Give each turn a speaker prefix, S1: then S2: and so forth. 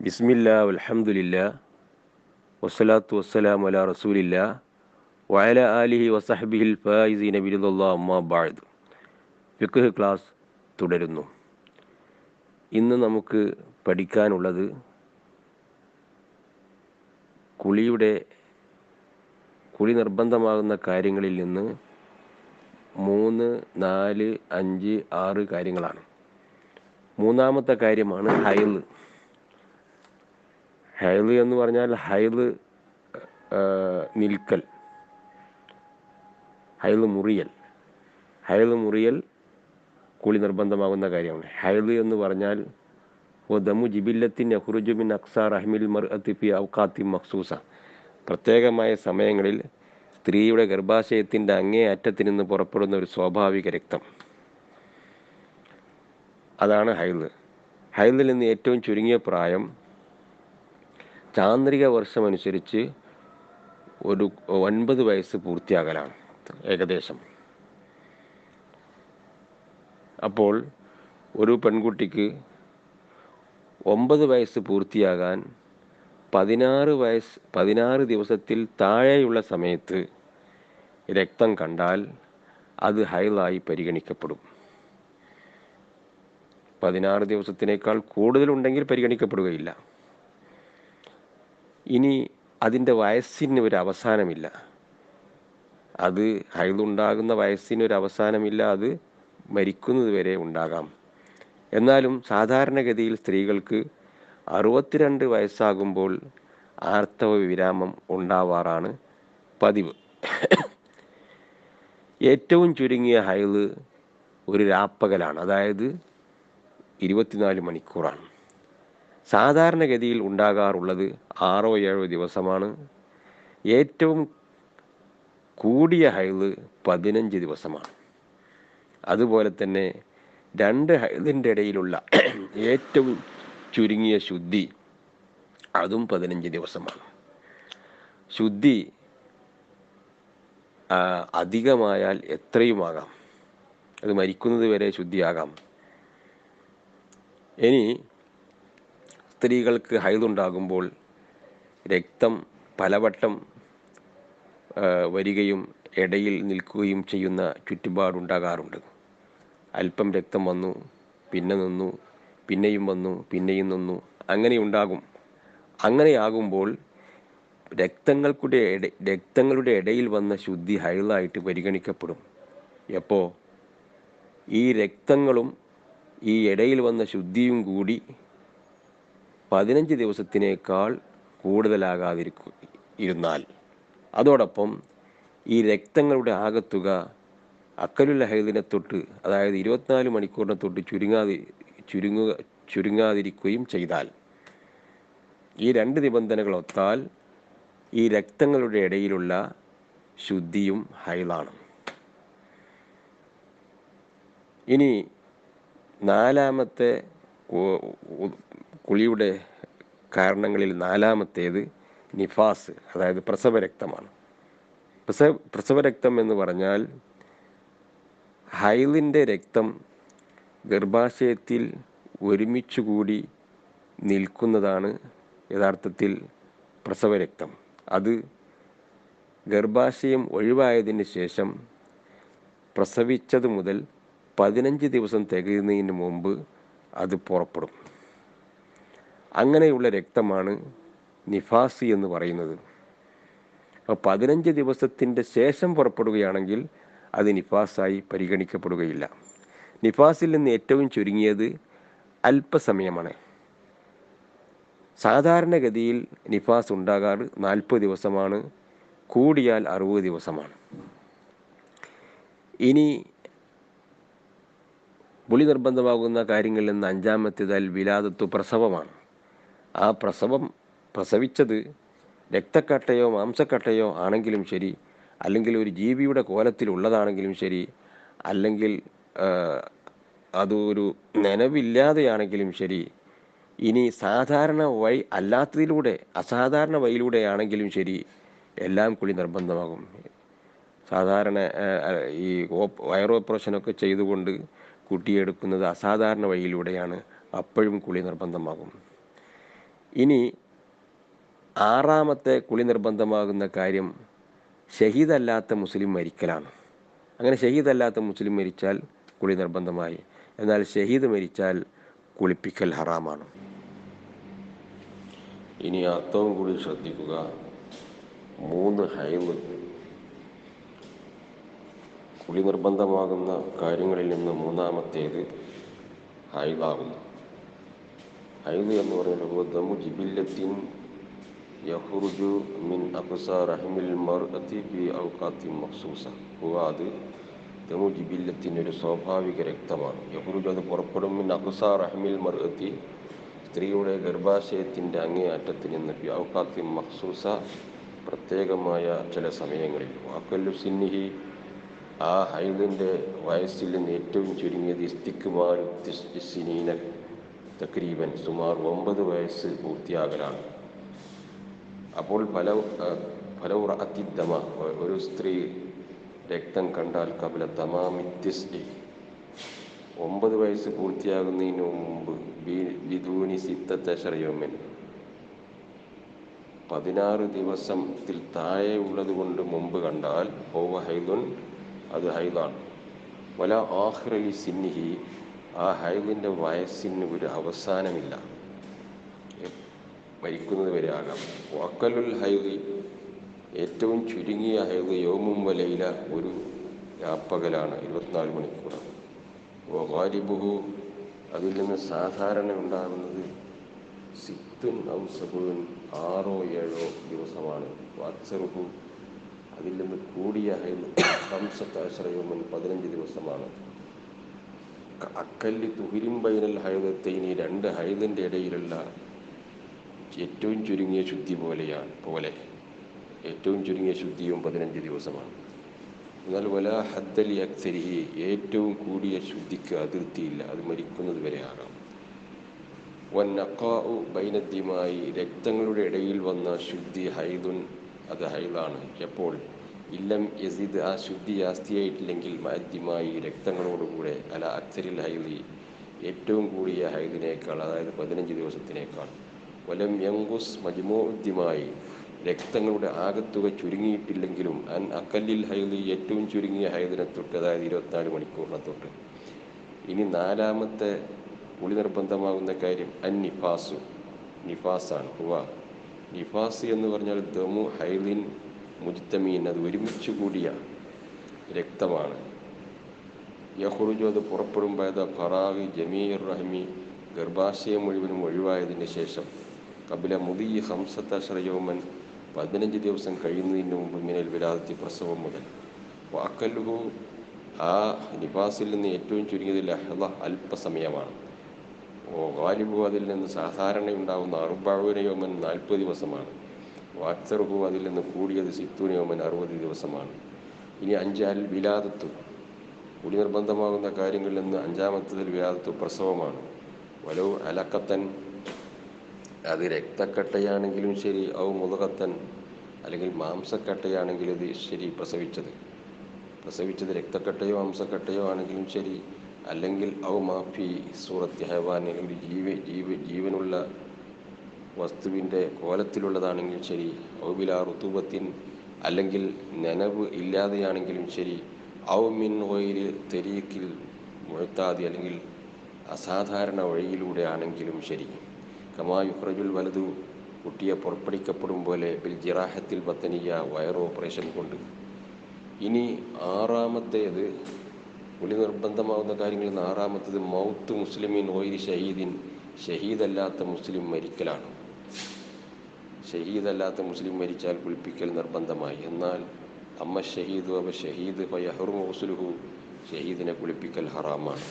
S1: ബിസ്മില്ലാ വൽഹംദുലില്ലാ വസ്സലാത്തു വസ്സലാമു അലാ റസൂലില്ലാ വഅലാ ആലിഹി വസഹ്ബിഹിൽ ഫായിസീന ബിറിദല്ലാഹി അമ്മാ ബഅദ്. ഫിഖ്ഹ് ക്ലാസ് തുടരുന്നു. ഇന്ന് നമുക്ക് പഠിക്കാനുള്ളത് കുളി നിർബന്ധമാകുന്ന കാര്യങ്ങളിൽ നിന്ന് 3, 4, 5, 6 കാര്യങ്ങളാണ്. മൂന്നാമത്തെ കാര്യമാണ് ഹൈള്. ഹൈള് എന്ന് പറഞ്ഞാൽ നിൽക്കൽ, ഹൈള് മുറിയൽ കുളി നിർബന്ധമാകുന്ന കാര്യമാണ്. ഹൈള് എന്ന് പറഞ്ഞാൽ ദമു ജിബില്ലത്തിൻ യഖ്റുജു മിൻ അഖ്സാ റഹ്മിൽ മർഅത്തി ഫി ഔഖാത്തി മഖ്സൂസ, പ്രത്യേകമായ സമയങ്ങളിൽ സ്ത്രീയുടെ ഗർഭാശയത്തിൻ്റെ അങ്ങേ അറ്റത്തിൽ നിന്ന് പുറപ്പെടുന്ന ഒരു സ്വാഭാവിക രക്തം, അതാണ് ഹൈള്. ഹൈളിൽ നിന്ന് ഏറ്റവും ചുരുങ്ങിയ പ്രായം ചാന്ദ്രിക വർഷം അനുസരിച്ച് ഒരു 9 വയസ്സ് പൂർത്തിയാകലാണ് ഏകദേശം. അപ്പോൾ ഒരു പെൺകുട്ടിക്ക് 9 വയസ്സ് പൂർത്തിയാകാൻ 16 ദിവസത്തിൽ താഴെയുള്ള സമയത്ത് രക്തം കണ്ടാൽ അത് ഹൈളായി പരിഗണിക്കപ്പെടും. 16 ദിവസത്തിനേക്കാൾ കൂടുതലുണ്ടെങ്കിൽ പരിഗണിക്കപ്പെടുകയില്ല. ഇനി അതിൻ്റെ വയസ്സിന് ഒരു അവസാനമില്ല. അത് ഹൈളുണ്ടാകുന്ന വയസ്സിന് ഒരു അവസാനമില്ല. അത് മരിക്കുന്നത് വരെ ഉണ്ടാകാം. എന്നാലും സാധാരണഗതിയിൽ സ്ത്രീകൾക്ക് 62 വയസ്സാകുമ്പോൾ ആർത്തവ വിരാമം ഉണ്ടാവാറാണ് പതിവ്. ഏറ്റവും ചുരുങ്ങിയ ഹൈള് ഒരു രാപ്പകലാണ്, അതായത് 24 മണിക്കൂറാണ്. സാധാരണഗതിയിൽ ഉണ്ടാകാറുള്ളത് 6-7 ദിവസമാണ്. ഏറ്റവും കൂടിയ ഹൈള് 15 ദിവസമാണ്. അതുപോലെ തന്നെ 2 ഹൈളിൻ്റെ ഇടയിലുള്ള ഏറ്റവും ചുരുങ്ങിയ ശുദ്ധി, അതും 15 ദിവസമാണ്. ശുദ്ധി അധികമായാൽ എത്രയുമാകാം, അത് മരിക്കുന്നത് വരെ ശുദ്ധിയാകാം. ഇനി സ്ത്രീകൾക്ക് ഹൈളുണ്ടാകുമ്പോൾ രക്തം പലവട്ടം വരികയും ഇടയിൽ നിൽക്കുകയും ചെയ്യുന്ന ചുറ്റുപാടുണ്ടാകാറുണ്ട്. അല്പം രക്തം വന്നു, പിന്നെ നിന്നു, പിന്നെയും വന്നു, പിന്നെയും നിന്നു, അങ്ങനെയുണ്ടാകും. അങ്ങനെയാകുമ്പോൾ രക്തങ്ങളുടെ ഇടയിൽ വന്ന ശുദ്ധി ഹൈളായിട്ട് പരിഗണിക്കപ്പെടും. എപ്പോൾ ഈ രക്തങ്ങളും ഈ ഇടയിൽ വന്ന ശുദ്ധിയും കൂടി 15 ദിവസത്തിനേക്കാൾ കൂടുതലാകാതിരുന്നാൽ, അതോടൊപ്പം ഈ രക്തങ്ങളുടെ ആകത്തുക അക്കലുൽ ഹൈദിനെ തൊട്ട്, അതായത് 24 മണിക്കൂറിനെ തൊട്ട് ചുരുങ്ങാതിരിക്കുകയും ചെയ്താൽ, ഈ 2 നിബന്ധനകൾ ഒത്താൽ ഈ രക്തങ്ങളുടെ ഇടയിലുള്ള ശുദ്ധിയും ഹൈളാണ്. ഇനി നാലാമത്തെ കുളിയുടെ കാരണങ്ങളിൽ നാലാമത്തേത് നിഫാസ്, അതായത് പ്രസവരക്തമാണ്. പ്രസവരക്തം എന്ന് പറഞ്ഞാൽ ഹൈളിൻ്റെ രക്തം ഗർഭാശയത്തിൽ ഒരുമിച്ചുകൂടി നിൽക്കുന്നതാണ് യഥാർത്ഥത്തിൽ പ്രസവരക്തം. അത് ഗർഭാശയം ഒഴിവായതിന് ശേഷം പ്രസവിച്ചത് മുതൽ 15 ദിവസം തികയുന്നതിന് മുമ്പ് അത് പുറപ്പെടും. അങ്ങനെയുള്ള രക്തമാണ് നിഫാസ് എന്ന് പറയുന്നത്. അപ്പോൾ 15 ദിവസത്തിൻ്റെ ശേഷം പുറപ്പെടുകയാണെങ്കിൽ അത് നിഫാസായി പരിഗണിക്കപ്പെടുകയില്ല. നിഫാസിൽ നിന്ന് ഏറ്റവും ചുരുങ്ങിയത് അല്പസമയമാണ്. സാധാരണഗതിയിൽ നിഫാസ് ഉണ്ടാകാറ് 40 ദിവസമാണ്, കൂടിയാൽ 60 ദിവസമാണ്. ഇനി കുളി നിർബന്ധമാകുന്ന കാര്യങ്ങളിൽ നിന്ന് അഞ്ചാമത്തേത് അൽ വിലാദത്തു, പ്രസവമാണ്. ആ പ്രസവിച്ചത് രക്തക്കട്ടയോ മാംസക്കട്ടയോ ആണെങ്കിലും ശരി, അല്ലെങ്കിൽ ഒരു ജീവിയുടെ കോലത്തിലുള്ളതാണെങ്കിലും ശരി, അല്ലെങ്കിൽ അതൊരു നനവില്ലാതെയാണെങ്കിലും ശരി, ഇനി സാധാരണ വഴി അല്ലാത്തതിലൂടെ, അസാധാരണ വഴിയിലൂടെയാണെങ്കിലും ശരി, എല്ലാം കുളി നിർബന്ധമാകും. സാധാരണ ഈ വയർ ഓപ്പറേഷനൊക്കെ ചെയ്തുകൊണ്ട് കുട്ടിയെടുക്കുന്നത് അസാധാരണ വഴിയിലൂടെയാണ്, അപ്പോഴും കുളി നിർബന്ധമാകും. ഇനി ആറാമത്തെ കുളി നിർബന്ധമാകുന്ന കാര്യം ഷഹീദല്ലാത്ത മുസ്ലിം മരിക്കലാണ്. അങ്ങനെ ഷഹീദല്ലാത്ത മുസ്ലിം മരിച്ചാൽ കുളി നിർബന്ധമായി. എന്നാൽ ഷഹീദ് മരിച്ചാൽ കുളിപ്പിക്കൽ ഹറാമാണ്. ഇനി അർത്ഥവും കൂടി ശ്രദ്ധിക്കുക. 3 ഹൈദ് കുളി നിർബന്ധമാകുന്ന കാര്യങ്ങളിൽ നിന്ന് മൂന്നാമത്തേത് ഹൈദാകുന്നു. ഹൈദ് എന്ന് പറയുന്നത് ദമു ജിബില്ലത്തിൻ യഖ്റുജു മിൻ അഖ്സാ റഹ്മിൽ മർഅതി ഫി ഔഖാത്തിൻ മഖ്സൂസ. അത് ദമു ജിബില്ലത്തിൻ്റെ ഒരു സ്വാഭാവിക രക്തമാണ്. യഖ്റുജു, അത് പുറപ്പെടും, മിൻ അഖ്സാ റഹ്മിൽ മർഅതി, സ്ത്രീയുടെ ഗർഭാശയത്തിൻ്റെ അങ്ങേ അറ്റത്തിൽ നിന്ന്, ഫി ഔഖാത്തിൻ മഖ്സൂസ, പ്രത്യേകമായ ചില സമയങ്ങളിൽ. വാക്കല്ലു സിന്നിഹി, ആ ഹൈദിൻ്റെ വയസ്സിൽ നിന്ന് ഏറ്റവും ചുരുങ്ങിയത് ഇസ്തിക്മാൽ സിനീന, തക്രീബൻ സുമാർ 9 വയസ്സ് പൂർത്തിയാകലാണ്. അപ്പോൾ ഫലൗ റഅത്തിദ്ദമ, ഒരു സ്ത്രീ രക്തം കണ്ടാൽ കബല തമാമിത്തിസ്ഇ, 9 വയസ്സ് പൂർത്തിയാകുന്നതിന് മുമ്പ്, ബിദൂനി സിത്തത്തശറ യൗമൻ, 16 ദിവസത്തിൽ താഴെ ഉള്ളത് കൊണ്ട് മുമ്പ് കണ്ടാൽ, ഹുവ ഹൈദുൻ, അത് ഹൈദാണ്. വല ആഖിറലി സിന്നിഹി, ആ ഹൈദിൻ്റെ വയസ്സിന് ഒരു അവസാനമില്ല, മരിക്കുന്നത് വരെ ആകാം. വഅഖല്ലുൽ ഹൈദി, ഏറ്റവും ചുരുങ്ങിയ ഹൈദ് യൗമും വലൈല, ഒരു രാപ്പകലാണ്, 24 മണിക്കൂറാണ്. വഗാലിബുഹു, അതിൽ നിന്ന് സാധാരണ ഉണ്ടാകുന്നത് സിത്തുൻ ഔ സബൂൻ, 6-7 ദിവസമാണ്. വഅക്സറുഹു, അതിൽ നിന്ന് കൂടിയ ഹൈദ് 15 യൗമൻ, 15 ദിവസമാണ്. അക്കല്ലി തുഹിരിൻ ബൈനൽ ഹൈദത്തൈനി, 2 ഹൈദിൻ്റെ ഇടയിലുള്ള ഏറ്റവും ചുരുങ്ങിയ ശുദ്ധി പോലെ ഏറ്റവും ചുരുങ്ങിയ ശുദ്ധിയും 15 ദിവസമാണ്. എന്നാൽ വല ഹദ്ദലി അക്സരിഹി, ഏറ്റവും കൂടിയ ശുദ്ധിക്ക് അതിർത്തിയില്ല, അത് മരിക്കുന്നത് വരെ ആകാം. വന്നഖാഉ ബൈനദ്ദിമായി, രക്തങ്ങളുടെ ഇടയിൽ വന്ന ശുദ്ധി ഹൈദുൻ, അത് ഹൈദാണ്. എപ്പോൾ? ഇല്ലം യസിദ്, ആ ശുദ്ധി ജാസ്തിയായിട്ടില്ലെങ്കിൽ, മഅദ്ദിമായി, രക്തങ്ങളോടുകൂടെ, അല അക്സരിൽ ഹൈദി, ഏറ്റവും കൂടിയ ഹൈദിനേക്കാൾ, അതായത് 15 ദിവസത്തിനേക്കാൾ. വലം യങ്കുസ് മജ്മൂഉദ്ദിമായി, രക്തങ്ങളുടെ ആകത്തുക ചുരുങ്ങിയിട്ടില്ലെങ്കിലും, അൻ അക്കല്ലിൽ ഹൈദി, ഏറ്റവും ചുരുങ്ങിയ ഹൈദിനെ തൊട്ട്, അതായത് 24 മണിക്കൂറിനെ തൊട്ട്. ഇനി 4-മത്തെ കുളി നിർബന്ധമാകുന്ന കാര്യം അൻ നിഫാസു, നിഫാസാണ്. നിഫാസ് എന്ന് പറഞ്ഞാൽ ദമു ഹൈദിൻ മുജ്തമീൻ, അത് ഒരുമിച്ച് കൂടിയ രക്തമാണ്. യഖ്റുജു, അത് പുറപ്പെടും, ബഅദ ഫറാഗി ജമീഇർ റഹ്മി, ഗർഭാശയം മുഴുവനും ഒഴിവായതിന് ശേഷം, കബില മുദി 15 യൗമൻ, 15 ദിവസം കഴിയുന്നതിന് മുമ്പ്, മിനൽ വിലാദത്തി, പ്രസവം മുതൽ. വഅഖല്ലുഹു, ആ നിഫാസിൽ നിന്ന് ഏറ്റവും ചുരുങ്ങിയത് ലഹ്ള, അല്പസമയമാണ്. ഗാലിബു, അതിൽ നിന്ന് സാധാരണ ഉണ്ടാകുന്ന 40 യൗമൻ, 40 ദിവസമാണ്. വാക്സറുഹു, അതിൽ നിന്ന് കൂടിയത് 60 യൗമൻ, 60 ദിവസമാണ്. ഇനി 5 അൽ വിലാദത്തു, കുളി നിർബന്ധമാകുന്ന കാര്യങ്ങളിൽ നിന്ന് 5-മത്തതിൽ വിലാദത്തു, പ്രസവമാണ്. വലൗ അലക്കത്തൻ, അത് രക്തക്കട്ടയാണെങ്കിലും ശരി, ഔ മുദഗത്തൻ, അല്ലെങ്കിൽ മാംസക്കട്ടയാണെങ്കിലും ഇത് ശരി, പ്രസവിച്ചത് രക്തക്കട്ടയോ മാംസക്കട്ടയോ ആണെങ്കിലും ശരി, അല്ലെങ്കിൽ ഔ മാഫി സൂറത്തി ഹൈവാൻ, അല്ലെങ്കിൽ ജീവനുള്ള വസ്തുവിൻ്റെ കോലത്തിലുള്ളതാണെങ്കിലും ശരി, ഔ ബിലാ റുതൂബത്തിൻ, അല്ലെങ്കിൽ നനവ് ഇല്ലാതെയാണെങ്കിലും ശരി, ഔ മിൻ ഗൈരി തരീഖിൽ മുഅ്താദി, അല്ലെങ്കിൽ അസാധാരണ വഴിയിലൂടെ ആണെങ്കിലും ശരി. കമാ യുഖ്റജുൽ വലതു, കുട്ടിയെ പുറപ്പെടുവിക്കപ്പെടും പോലെ, ബിൽ ജിറാഹത്തിൽ ബത്തനിയ, വയർ ഓപ്പറേഷൻ കൊണ്ട്. ഇനി 6-മത്തേത് കുളി നിർബന്ധമാകുന്ന കാര്യങ്ങളിൽ നിന്ന് 6-മത്തേത് മൗത്ത് മുസ്ലിമിൻ ഗൈരി ഷഹീദിൻ, ഷഹീദല്ലാത്ത മുസ്ലിം മരിക്കലാണ്. ഷഹീദല്ലാത്ത മുസ്ലിം മരിച്ചാൽ കുളിപ്പിക്കൽ നിർബന്ധമായി. എന്നാൽ അമ്മ ഷഹീദ്, അവ ഷഹീദ്, ഫയഹ്റുമു ഗുസ്ലുഹു, ഷഹീദിനെ കുളിപ്പിക്കൽ ഹറാമാണ്.